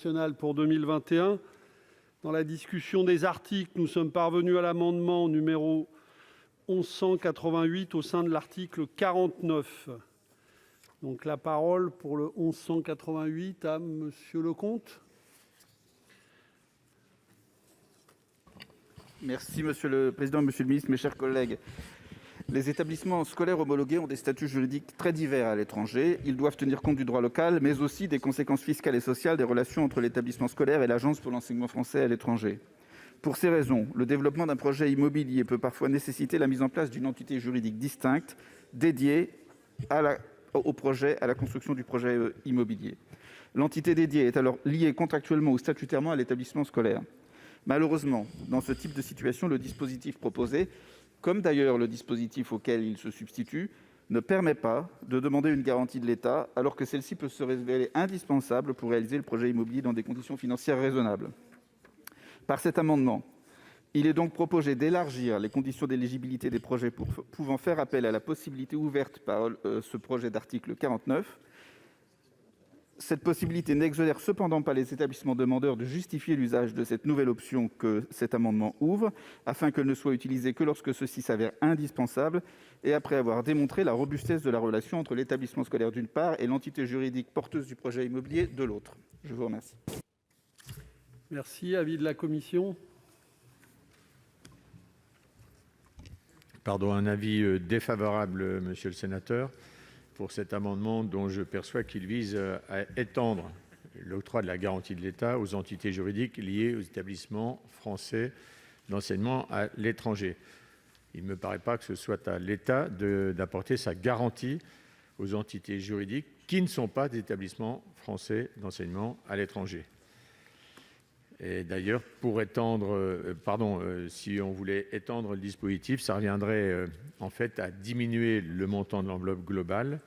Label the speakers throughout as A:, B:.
A: nationale pour 2021. Dans la discussion des articles, nous sommes parvenus à l'amendement numéro 1188 au sein de l'article 49. Donc la parole pour le 1188 à Monsieur Leconte.
B: Merci Monsieur le Président, Monsieur le Ministre, mes chers collègues. Les établissements scolaires homologués ont des statuts juridiques très divers à l'étranger. Ils doivent tenir compte du droit local, mais aussi des conséquences fiscales et sociales des relations entre l'établissement scolaire et l'Agence pour l'enseignement français à l'étranger. Pour ces raisons, le développement d'un projet immobilier peut parfois nécessiter la mise en place d'une entité juridique distincte, dédiée au projet, à la construction du projet immobilier. L'entité dédiée est alors liée contractuellement ou statutairement à l'établissement scolaire. Malheureusement, dans ce type de situation, le dispositif proposé, comme d'ailleurs le dispositif auquel il se substitue, ne permet pas de demander une garantie de l'État, alors que celle-ci peut se révéler indispensable pour réaliser le projet immobilier dans des conditions financières raisonnables. Par cet amendement, il est donc proposé d'élargir les conditions d'éligibilité des projets pouvant faire appel à la possibilité ouverte par ce projet d'article 49. Cette possibilité n'exonère cependant pas les établissements demandeurs de justifier l'usage de cette nouvelle option que cet amendement ouvre, afin qu'elle ne soit utilisée que lorsque ceci s'avère indispensable et après avoir démontré la robustesse de la relation entre l'établissement scolaire d'une part et l'entité juridique porteuse du projet immobilier de l'autre. Je vous remercie.
A: Merci. Avis de la commission.
C: Un avis défavorable, monsieur le sénateur, pour cet amendement dont je perçois qu'il vise à étendre l'octroi de la garantie de l'État aux entités juridiques liées aux établissements français d'enseignement à l'étranger. Il ne me paraît pas que ce soit à l'État d'apporter sa garantie aux entités juridiques qui ne sont pas des établissements français d'enseignement à l'étranger. Et d'ailleurs, si on voulait étendre le dispositif, ça reviendrait en fait à diminuer le montant de l'enveloppe globale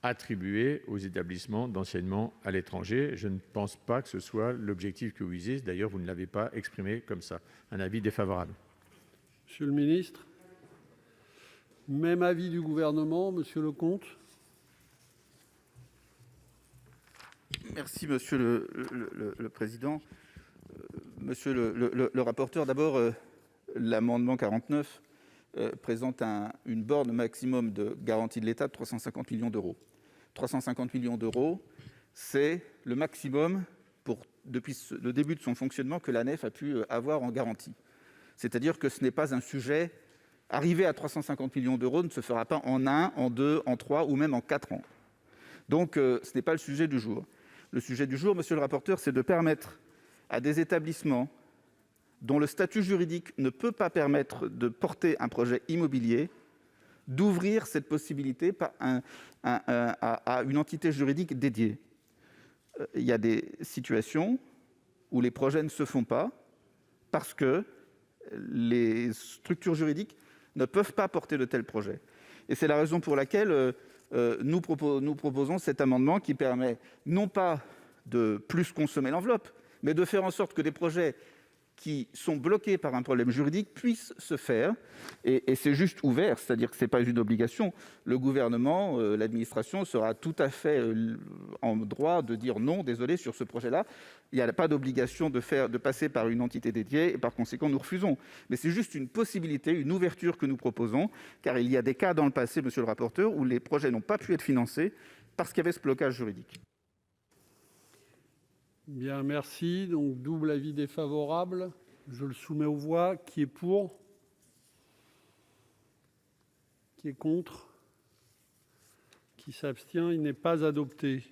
C: attribuée aux établissements d'enseignement à l'étranger. Je ne pense pas que ce soit l'objectif que vous visez. D'ailleurs, vous ne l'avez pas exprimé comme ça. Un avis défavorable.
A: Monsieur le ministre. Même avis du Gouvernement, Monsieur Leconte.
B: Merci Monsieur le Président. Monsieur le rapporteur, d'abord, l'amendement 49 présente une borne maximum de garantie de l'État de 350 millions d'euros. 350 millions d'euros, c'est le maximum depuis le début de son fonctionnement que l'ANEF a pu avoir en garantie. C'est-à-dire que ce n'est pas un sujet. Arriver à 350 millions d'euros ne se fera pas en 1, en 2, en 3 ou même en 4 ans. Donc, ce n'est pas le sujet du jour. Le sujet du jour, monsieur le rapporteur, c'est de permettre à des établissements dont le statut juridique ne peut pas permettre de porter un projet immobilier d'ouvrir cette possibilité à une entité juridique dédiée. Il y a des situations où les projets ne se font pas parce que les structures juridiques ne peuvent pas porter de tels projets. Et c'est la raison pour laquelle nous proposons cet amendement qui permet non pas de plus consommer l'enveloppe, mais de faire en sorte que des projets qui sont bloqués par un problème juridique puissent se faire. Et c'est juste ouvert, c'est-à-dire que ce n'est pas une obligation. Le gouvernement, l'administration sera tout à fait en droit de dire non, désolé, sur ce projet-là. Il n'y a pas d'obligation de passer par une entité dédiée et par conséquent, nous refusons. Mais c'est juste une possibilité, une ouverture que nous proposons, car il y a des cas dans le passé, monsieur le rapporteur, où les projets n'ont pas pu être financés parce qu'il y avait ce blocage juridique.
A: Bien, merci. Donc, double avis défavorable. Je le soumets aux voix. Qui est pour? Qui est contre? Qui s'abstient? Il n'est pas adopté.